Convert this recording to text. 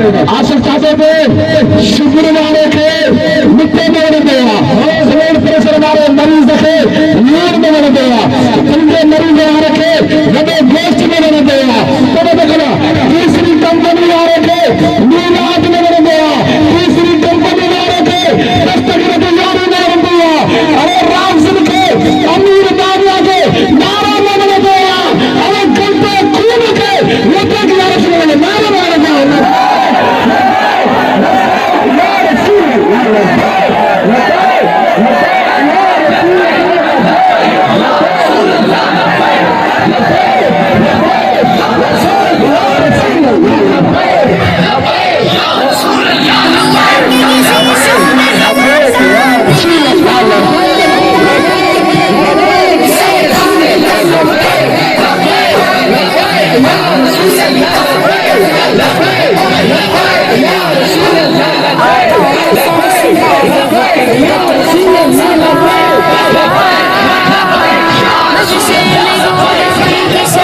आशा चाहते थे शुक्रवार के मिट्टे में बन गया ब्लड प्रेशर हमारे मरीज रखे नींद में बन गया उनके मरीज आ रखे हमें गोश्त में बन गया तो देखना तीसरी कंपनी आ रखे नीलाद में बन गया तीसरी कंपनी आ रखे दस्तक में तैयारी में बन गया अरे राम सिंह के अमीर दादिया के नारा में बन गया अरे घंटे खून के लोटे की आरस में नारा में बन गया Let's just say